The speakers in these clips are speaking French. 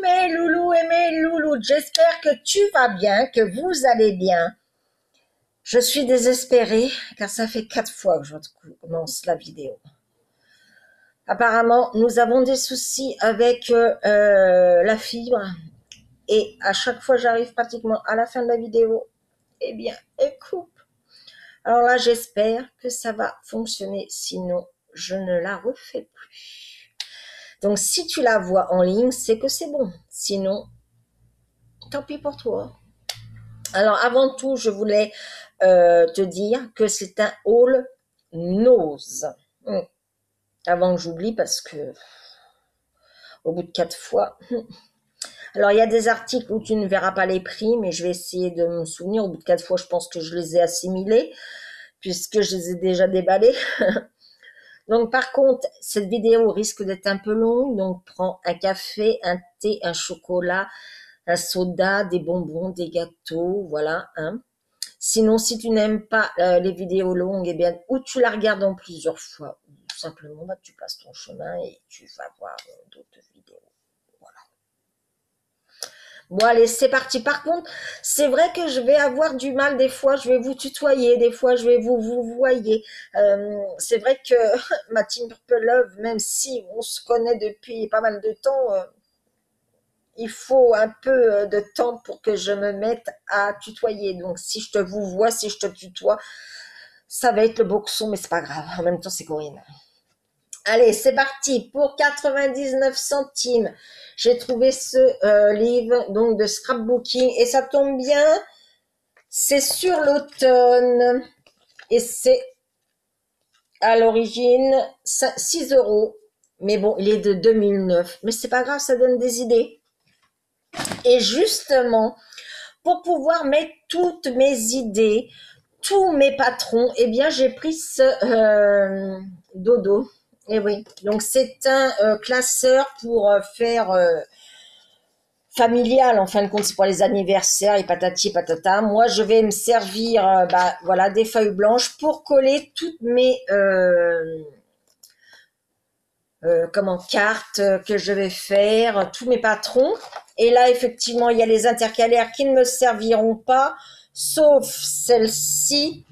mes loulous et mes loulous, j'espère que tu vas bien, que vous allez bien. Je suis désespérée car ça fait 4 fois que je commence la vidéo. Apparemment, nous avons des soucis avec la fibre et à chaque fois j'arrive pratiquement à la fin de la vidéo, eh bien, elle coupe. Alors là, j'espère que ça va fonctionner, sinon je ne la refais plus. Donc, si tu la vois en ligne, c'est que c'est bon. Sinon, tant pis pour toi. Alors, avant tout, je voulais te dire que c'est un haul nose. Avant que j'oublie, parce que au bout de 4 fois... Alors, il y a des articles où tu ne verras pas les prix, mais je vais essayer de me souvenir. Au bout de 4 fois, je pense que je les ai assimilés, puisque je les ai déjà déballés. Donc, par contre, cette vidéo risque d'être un peu longue. Donc, prends un café, un thé, un chocolat, un soda, des bonbons, des gâteaux, voilà. Hein. Sinon, si tu n'aimes pas les vidéos longues, eh bien, ou tu la regardes en plusieurs fois, ou tout simplement, bah, tu passes ton chemin et tu vas voir d'autres vidéos. Voilà. Bon, allez, c'est parti. Par contre, c'est vrai que je vais avoir du mal des fois, je vais vous tutoyer, des fois, je vais vous voyer. C'est vrai que ma team Purple Love, même si on se connaît depuis pas mal de temps, il faut un peu de temps pour que je me mette à tutoyer. Donc, si je te vous vois, si je te tutoie, ça va être le boxon, mais c'est pas grave. En même temps, c'est Corinne. Allez, c'est parti. Pour 99 centimes, j'ai trouvé ce livre donc de scrapbooking et ça tombe bien. C'est sur l'automne et c'est à l'origine 6 €. Mais bon, il est de 2009. Mais c'est pas grave, ça donne des idées. Et justement, pour pouvoir mettre toutes mes idées, tous mes patrons, eh bien, j'ai pris ce dodo. Et oui, donc c'est un classeur pour faire familial, en fin de compte, c'est pour les anniversaires et patati patata. Moi, je vais me servir voilà, des feuilles blanches pour coller toutes mes cartes que je vais faire, tous mes patrons. Et là, effectivement, il y a les intercalaires qui ne me serviront pas, sauf celle-ci,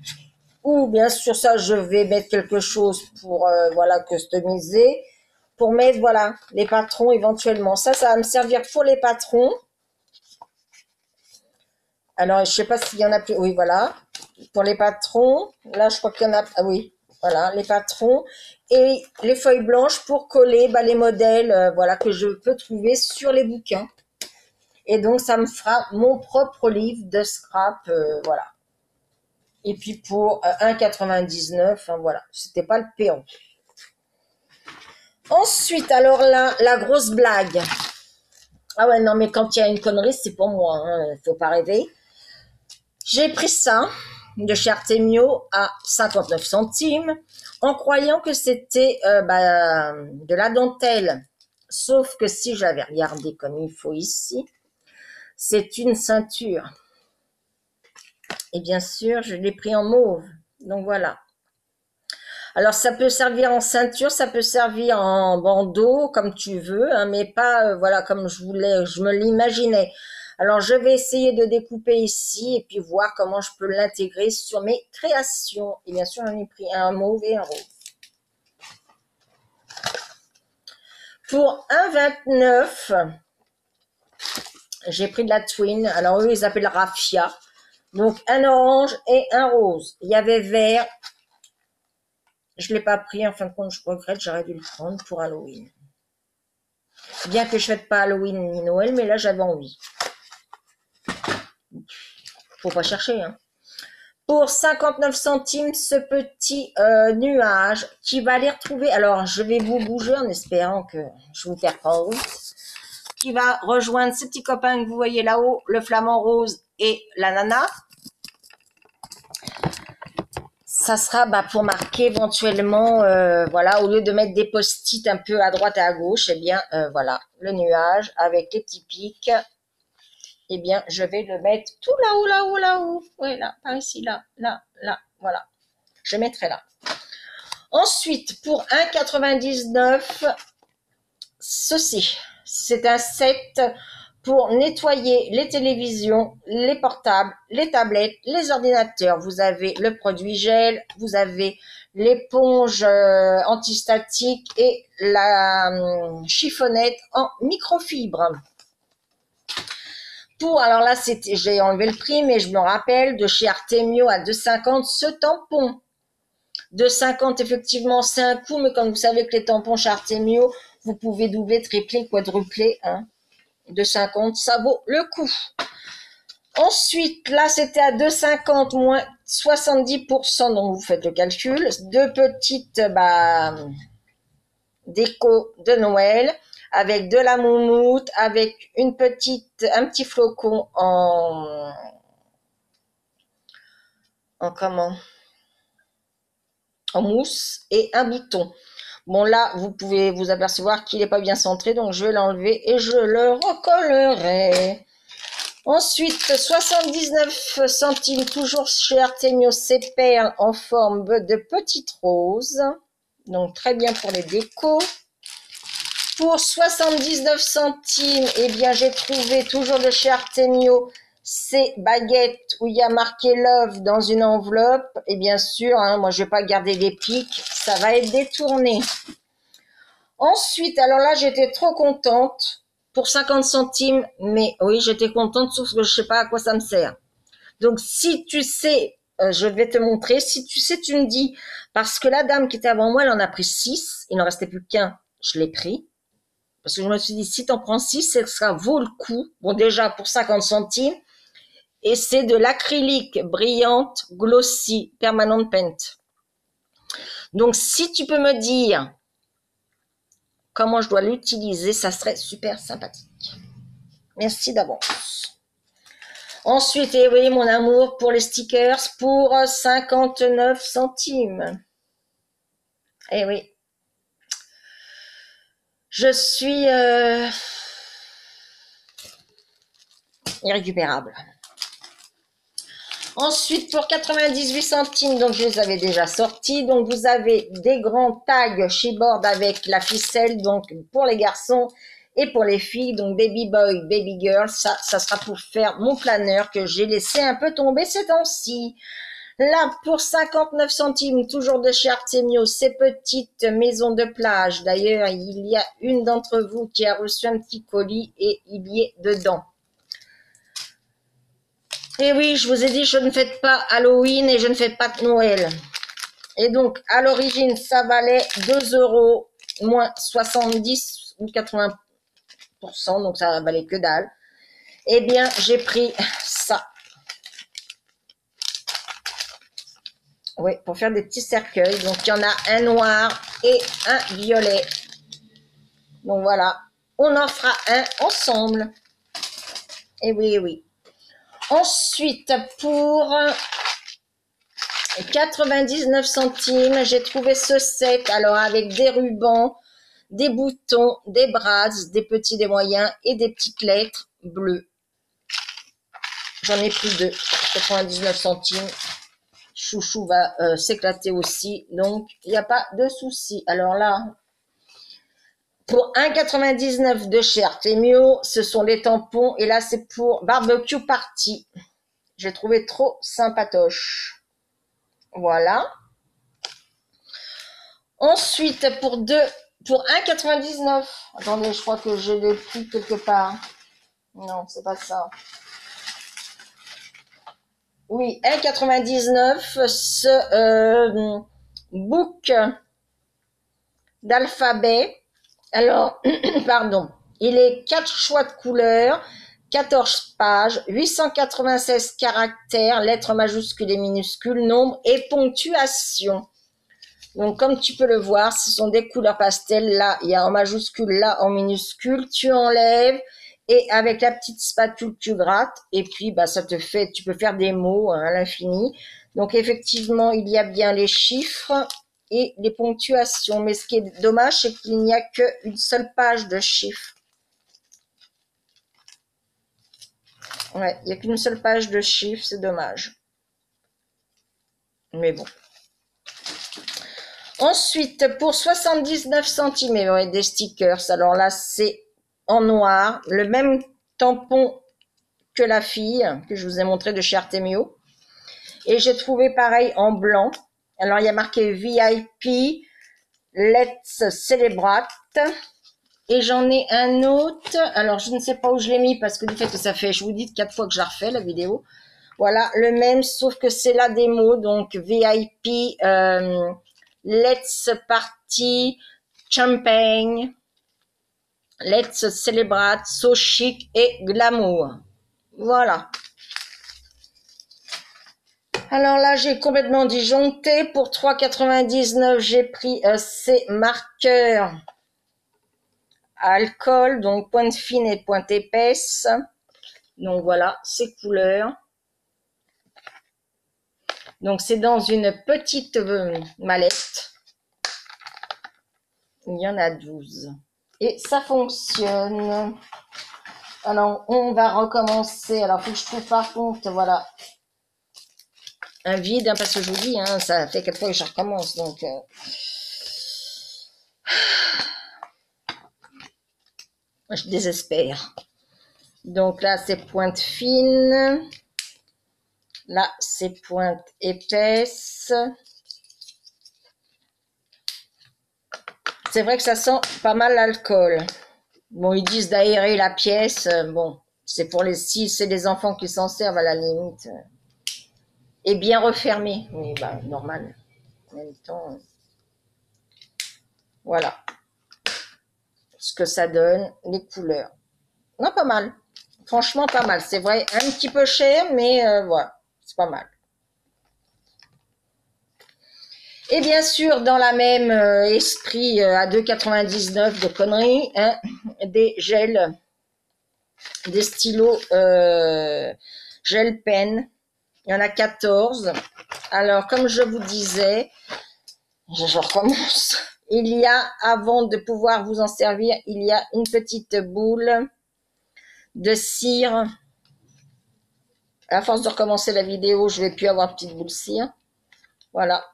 où bien sûr ça, je vais mettre quelque chose pour voilà, customiser, pour mettre voilà les patrons éventuellement. Ça va me servir pour les patrons. Alors, je sais pas s'il y en a plus. Oui, voilà. Pour les patrons. Là, je crois qu'il y en a. Ah oui, voilà, les patrons. Et les feuilles blanches pour coller les modèles voilà, que je peux trouver sur les bouquins. Et donc, ça me fera mon propre livre de scrap. Voilà. Et puis, pour 1,99 €, hein, voilà. C'était pas le péon. Ensuite, alors là, la grosse blague. Ah ouais, non, mais quand il y a une connerie, c'est pour moi. Hein, faut pas rêver. J'ai pris ça de chez Artemio à 59 centimes en croyant que c'était de la dentelle. Sauf que si j'avais regardé comme il faut ici, c'est une ceinture. Et bien sûr, je l'ai pris en mauve. Donc voilà. Alors ça peut servir en ceinture, ça peut servir en bandeau, comme tu veux, hein, mais pas voilà comme je me l'imaginais. Alors, je vais essayer de découper ici et puis voir comment je peux l'intégrer sur mes créations. Et bien sûr, j'en ai pris un mauve et un rose. Pour 1,29 €, j'ai pris de la Twin. Alors, eux, ils appellent Raffia. Donc, un orange et un rose. Il y avait vert. Je ne l'ai pas pris. En fin de compte, je regrette. J'aurais dû le prendre pour Halloween. Bien que je ne fête pas Halloween ni Noël, mais là, j'avais envie. Faut pas chercher, hein. Pour 59 centimes, ce petit nuage qui va les retrouver. Alors, je vais vous bouger en espérant que je vous perds pas en route. Qui va rejoindre ces petits copains que vous voyez là-haut, le flamant rose et l'ananas. Ça sera pour marquer éventuellement, voilà, au lieu de mettre des post-it un peu à droite et à gauche, eh bien, voilà, le nuage avec les petits pics. Eh bien, je vais le mettre tout là-haut, là-haut, là-haut. Oui, là, par ici, là, là, là, voilà. Je mettrai là. Ensuite, pour 1,99 €, ceci. C'est un set pour nettoyer les télévisions, les portables, les tablettes, les ordinateurs. Vous avez le produit gel, vous avez l'éponge antistatique et la chiffonnette en microfibre. Alors là, j'ai enlevé le prix, mais je me rappelle de chez Artemio à 2,50 ce tampon. 2,50 effectivement, c'est un coût, mais comme vous savez que les tampons chez Artemio, vous pouvez doubler, tripler, quadrupler. 2,50, ça vaut le coup. Ensuite, là, c'était à 2,50 moins 70%, donc vous faites le calcul. Deux petites déco de Noël avec de la moumoute, avec un petit flocon en mousse et un bouton. Bon, là, vous pouvez vous apercevoir qu'il n'est pas bien centré, donc je vais l'enlever et je le recollerai. Ensuite, 79 centimes, toujours chez Artemio, ces perles en forme de petites roses. Donc, très bien pour les décos. Pour 79 centimes, eh bien, j'ai trouvé toujours de chez Artemio ces baguettes où il y a marqué Love dans une enveloppe. Et bien sûr, moi, je vais pas garder les pics, ça va être détourné. Ensuite, alors là, j'étais trop contente pour 50 centimes, mais oui, j'étais contente, sauf que je sais pas à quoi ça me sert. Donc, si tu sais, je vais te montrer, si tu sais, tu me dis, parce que la dame qui était avant moi, elle en a pris 6, il n'en restait plus qu'un, je l'ai pris. Parce que je me suis dit, si tu en prends 6, ça vaut le coup. Bon, déjà, pour 50 centimes. Et c'est de l'acrylique brillante, glossy, permanent paint. Donc, si tu peux me dire comment je dois l'utiliser, ça serait super sympathique. Merci d'avance. Ensuite, et oui, mon amour, pour les stickers, pour 59 centimes. Eh oui. Je suis irrécupérable. Ensuite, pour 98 centimes, donc je les avais déjà sortis. Donc, vous avez des grands tags Chibord avec la ficelle, donc pour les garçons et pour les filles. Donc, baby boy, baby girl, ça sera pour faire mon planeur que j'ai laissé un peu tomber ces temps-ci. Là, pour 59 centimes, toujours de chez Artemio, ces petites maisons de plage. D'ailleurs, il y a une d'entre vous qui a reçu un petit colis et il y est dedans. Et oui, je vous ai dit, je ne fête pas Halloween et je ne fête pas de Noël. Et donc, à l'origine, ça valait 2 € moins 70 ou 80%, donc ça valait que dalle. Eh bien, j'ai pris ça. Oui, pour faire des petits cercueils. Donc, il y en a un noir et un violet. Donc, voilà. On en fera un ensemble. Et oui, oui. Ensuite, pour 99 centimes, j'ai trouvé ce set. Alors, avec des rubans, des boutons, des brasses, des petits, des moyens et des petites lettres bleues. J'en ai pris deux. 99 centimes. Chouchou va s'éclater aussi. Donc, il n'y a pas de souci. Alors là, pour 1,99 de chez Artemio, ce sont les tampons. Et là, c'est pour Barbecue Party. J'ai trouvé trop sympatoche. Voilà. Ensuite, pour 1,99. Attendez, je crois que j'ai le prix quelque part. Non, c'est pas ça. Oui, 1,99. Ce book d'alphabet. Alors, pardon. Il est 4 choix de couleurs, 14 pages, 896 caractères, lettres majuscules et minuscules, nombres et ponctuation. Donc, comme tu peux le voir, ce sont des couleurs pastel. Là, il y a en majuscule, là, en minuscule. Tu enlèves et avec la petite spatule, tu grattes. Et puis, ça te fait, tu peux faire des mots à l'infini. Donc, effectivement, il y a bien les chiffres et les ponctuations. Mais ce qui est dommage, c'est qu'il n'y a qu'une seule page de chiffres. Ouais, il n'y a qu'une seule page de chiffres, c'est dommage. Mais bon. Ensuite, pour 79 centimes, des stickers. Alors là, c'est en noir, le même tampon que la fille que je vous ai montré de chez Artemio. Et j'ai trouvé pareil en blanc. Alors il y a marqué VIP Let's Celebrate. Et j'en ai un autre. Alors je ne sais pas où je l'ai mis parce que du fait que ça fait, je vous dis 4 fois que je la refais la vidéo. Voilà, le même, sauf que c'est la démo. Donc VIP Let's Party Champagne. Let's Celebrate, So Chic et Glamour. Voilà. Alors là, j'ai complètement disjoncté. Pour 3,99 €, j'ai pris ces marqueurs à alcool, donc pointe fine et pointe épaisse. Donc voilà, ces couleurs. Donc c'est dans une petite mallette. Il y en a 12. Et ça fonctionne. Alors, on va recommencer. Alors, il faut que je trouve par contre, voilà, un vide, hein, parce que je vous dis, hein, ça fait 4 fois que je recommence. Donc, je désespère. Donc là, c'est pointe fine. Là, c'est pointe épaisse. C'est vrai que ça sent pas mal l'alcool. Bon, ils disent d'aérer la pièce. Bon, c'est pour les si c'est les enfants qui s'en servent à la limite. Et bien refermé. Oui, bah, normal. En même temps, voilà ce que ça donne, les couleurs. Non, pas mal. Franchement, pas mal. C'est vrai, un petit peu cher, mais voilà, c'est pas mal. Et bien sûr, dans la même esprit, à 2,99 € de conneries, hein, des gels, des stylos gel pen. Il y en a 14. Alors, comme je vous disais, je recommence. Il y a, avant de pouvoir vous en servir, il y a une petite boule de cire. À force de recommencer la vidéo, je vais plus avoir de petite boule cire. Voilà.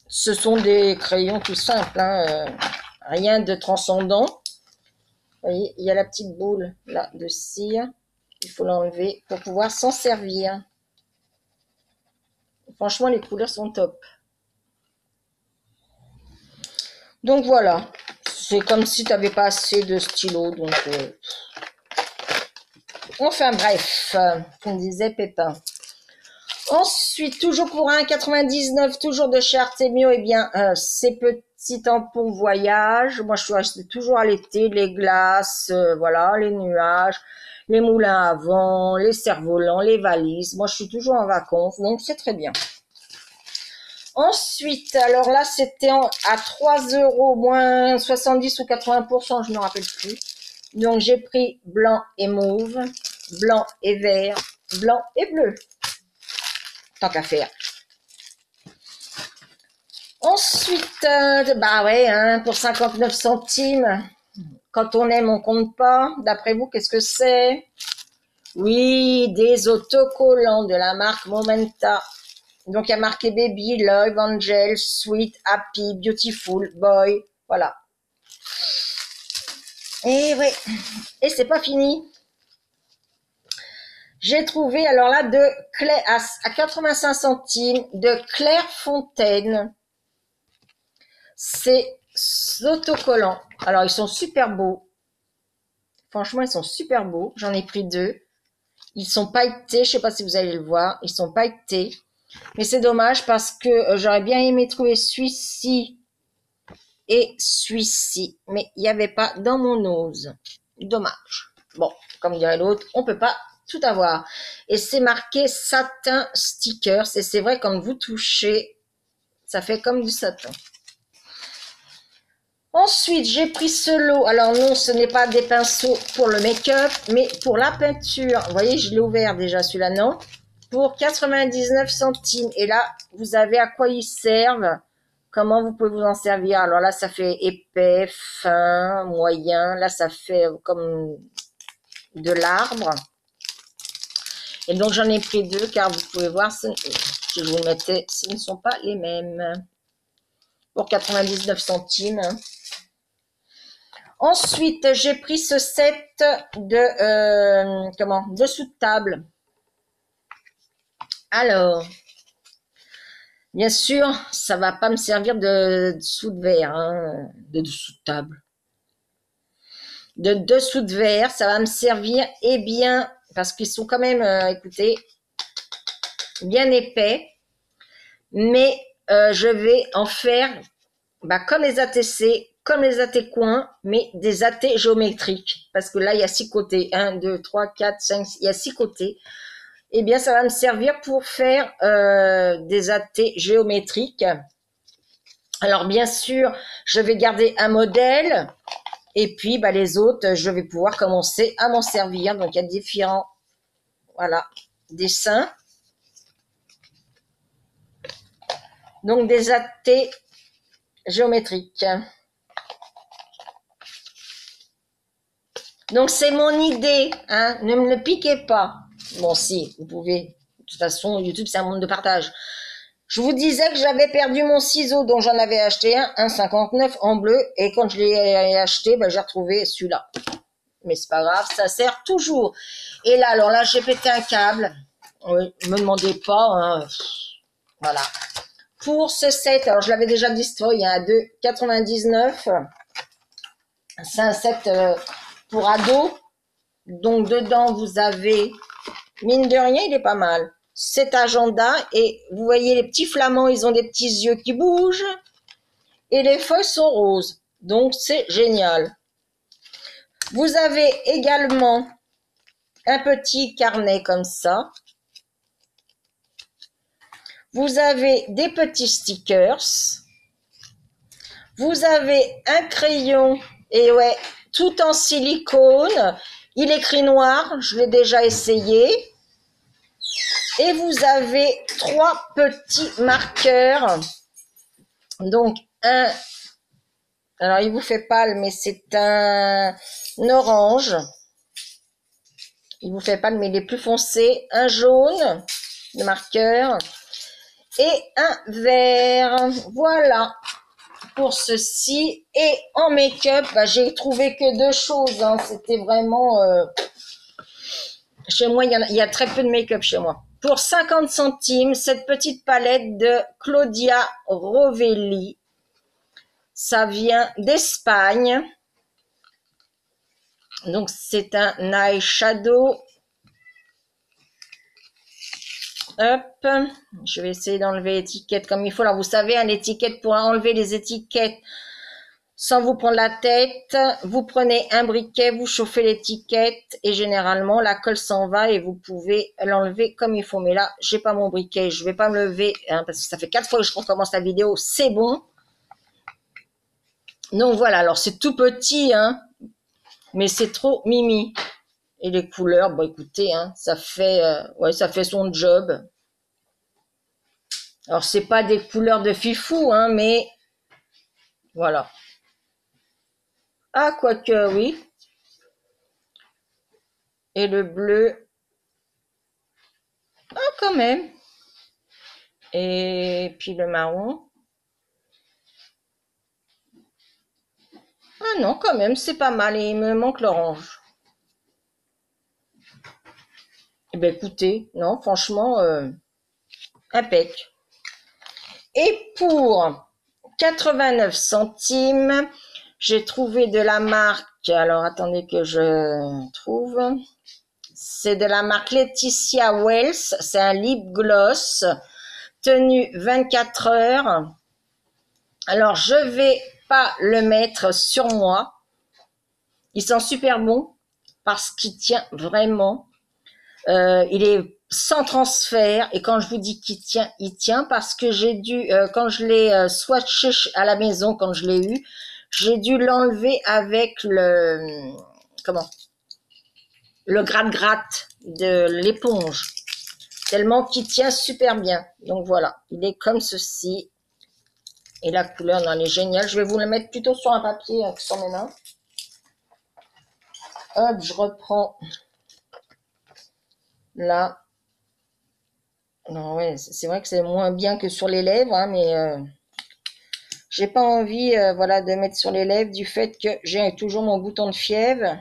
Ce sont des crayons tout simples, hein, rien de transcendant. Vous voyez, il y a la petite boule là de cire. Il faut l'enlever pour pouvoir s'en servir. Franchement, les couleurs sont top. Donc voilà, c'est comme si tu n'avais pas assez de stylo. Donc, enfin bref, comme disait Pépin. Ensuite, toujours pour 1,99 €, toujours de chez Artemio, eh bien, ces petits tampons voyage. Moi, je suis restée toujours à l'été, les glaces, voilà, les nuages, les moulins à vent, les cerfs-volants, les valises. Moi, je suis toujours en vacances, donc c'est très bien. Ensuite, alors là, c'était à 3 € moins 70 ou 80%, je ne me rappelle plus. Donc, j'ai pris blanc et mauve, blanc et vert, blanc et bleu. Tant qu'à faire. Ensuite, bah ouais, hein, pour 59 centimes, quand on aime, on compte pas. D'après vous, qu'est-ce que c'est? Oui, des autocollants de la marque Momenta. Donc, il y a marqué Baby, Love, Angel, Sweet, Happy, Beautiful, Boy. Voilà. Et ouais, et c'est pas fini. J'ai trouvé, alors là, à 85 centimes, de Clairefontaine. Ces autocollants. Alors, ils sont super beaux. Franchement, ils sont super beaux. J'en ai pris 2. Ils sont pailletés. Je sais pas si vous allez le voir. Ils sont pailletés. Mais c'est dommage parce que j'aurais bien aimé trouver celui-ci et celui-ci. Mais il n'y avait pas dans mon ose. Dommage. Bon, comme dirait l'autre, on peut pas tout avoir. Et c'est marqué satin stickers. Et c'est vrai, quand vous touchez, ça fait comme du satin. Ensuite, j'ai pris ce lot. Alors non, ce n'est pas des pinceaux pour le make-up, mais pour la peinture. Vous voyez, je l'ai ouvert déjà celui-là, non? Pour 99 centimes. Et là, vous avez à quoi ils servent. Comment vous pouvez vous en servir. Alors là, ça fait épais, fin, moyen. Là, ça fait comme de l'arbre. Et donc, j'en ai pris 2, car vous pouvez voir, si je vous mettais, ce ne sont pas les mêmes. Pour 99 centimes. Ensuite, j'ai pris ce set de dessous de table. Alors, bien sûr, ça va pas me servir de dessous de verre, hein, de dessous de table. De dessous de verre, ça va me servir, eh bien, parce qu'ils sont quand même, écoutez, bien épais, mais je vais en faire comme les ATC, comme les AT coins, mais des AT géométriques, parce que là, il y a 6 côtés, 1, 2, 3, 4, 5, il y a 6 côtés. Eh bien, ça va me servir pour faire des AT géométriques. Alors, bien sûr, je vais garder un modèle, et puis les autres, je vais pouvoir commencer à m'en servir. Donc, il y a différents dessins. Donc, des AT géométriques. Donc, c'est mon idée, hein. Ne me le piquez pas. Bon, si, vous pouvez. De toute façon, YouTube, c'est un monde de partage. Je vous disais que j'avais perdu mon ciseau dont j'en avais acheté un 59 en bleu. Et quand je l'ai acheté, j'ai retrouvé celui-là. Mais c'est pas grave, ça sert toujours. Et là, alors là, j'ai pété un câble. Oui, me demandez pas. Hein. Voilà. Pour ce set, alors je l'avais déjà dit, il y a 2,99. C'est un set pour ados. Donc, dedans, vous avez, mine de rien, il est pas mal. Cet agenda, et vous voyez, les petits flamands, ils ont des petits yeux qui bougent. Et les feuilles sont roses. Donc, c'est génial. Vous avez également un petit carnet comme ça. Vous avez des petits stickers. Vous avez un crayon, et ouais, tout en silicone. Il écrit noir, je l'ai déjà essayé. Et vous avez 3 petits marqueurs. Donc, alors il vous fait pâle, mais c'est un orange. Il vous fait pâle, mais il est plus foncé. Un jaune, de marqueur. Et un vert. Voilà. Pour ceci. Et en make-up, j'ai trouvé que 2 choses. Hein. C'était vraiment... chez moi, il y a très peu de make-up chez moi. Pour 50 centimes, cette petite palette de Claudia Rovelli. Ça vient d'Espagne. Donc, c'est un eyeshadow. Hop. Je vais essayer d'enlever l'étiquette comme il faut. Alors, vous savez, hein, l'étiquette, pour enlever les étiquettes sans vous prendre la tête, vous prenez un briquet, vous chauffez l'étiquette et généralement, la colle s'en va et vous pouvez l'enlever comme il faut. Mais là, j'ai pas mon briquet. Je vais pas me lever hein, parce que ça fait 4 fois que je recommence la vidéo. C'est bon. Donc, voilà. Alors, c'est tout petit, hein. Mais c'est trop mimi. Et les couleurs, bon écoutez, hein, ça fait son job. Alors c'est pas des couleurs de fifou, hein, mais voilà. Ah, quoique, oui. Et le bleu, ah, quand même. Et puis le marron. Ah non, quand même, c'est pas mal. Et il me manque l'orange. Eh ben écoutez, non, franchement, impec. Et pour 89 centimes, j'ai trouvé de la marque, alors attendez que je trouve, c'est de la marque Laetitia Wells, c'est un lip gloss, tenu 24 heures. Alors je vais pas le mettre sur moi, il sent super bon parce qu'il tient vraiment, il est sans transfert et quand je vous dis qu'il tient, il tient parce que j'ai dû, quand je l'ai swatché à la maison, quand je l'ai eu, j'ai dû l'enlever avec le gratte-gratte de l'éponge, tellement qu'il tient super bien. Donc voilà, il est comme ceci et la couleur elle est géniale. Je vais vous le mettre plutôt sur un papier que sur mes mains. Hop, je reprends là. Non, ouais, c'est vrai que c'est moins bien que sur les lèvres, hein, mais J'ai pas envie, voilà, de mettre sur les lèvres du fait que j'ai toujours mon bouton de fièvre.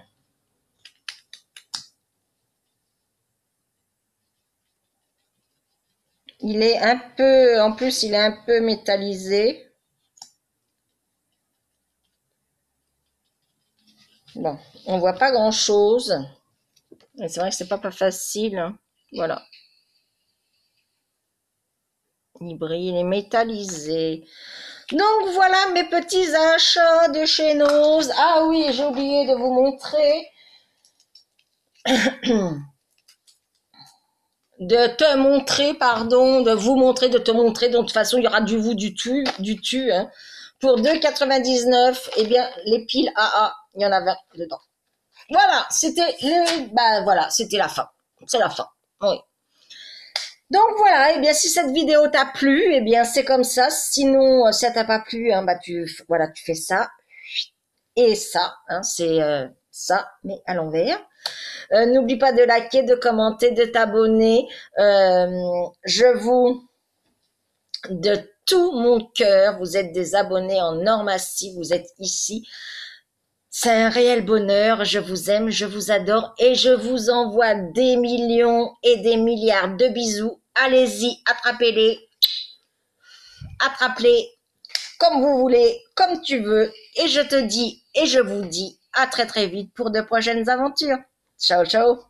Il est un peu, en plus, il est un peu métallisé. Bon, on voit pas grand-chose. Et c'est vrai que c'est pas facile, hein. Voilà. Il brille, il est métallisé. Donc voilà mes petits achats de chez Nose. Ah oui, j'ai oublié de vous montrer, de te montrer, pardon, de vous montrer, de te montrer. Donc de toute façon, il y aura du vous, du tu. Hein. Pour 2,99, eh bien, les piles AA, il y en avait dedans. Voilà, c'était voilà, c'était la fin. C'est la fin. Oui. Donc voilà, eh bien si cette vidéo t'a plu, eh bien c'est comme ça. Sinon, si ça t'a pas plu, hein, bah voilà, tu fais ça et ça, hein, c'est ça, mais à l'envers. N'oublie pas de liker, de commenter, de t'abonner. Je vous, de tout mon cœur, vous êtes des abonnés en or massif, vous êtes ici. C'est un réel bonheur, je vous aime, je vous adore et je vous envoie des millions et des milliards de bisous. Allez-y, attrapez-les, attrape-les comme vous voulez, comme tu veux. Et je te dis et je vous dis à très très vite pour de prochaines aventures. Ciao, ciao.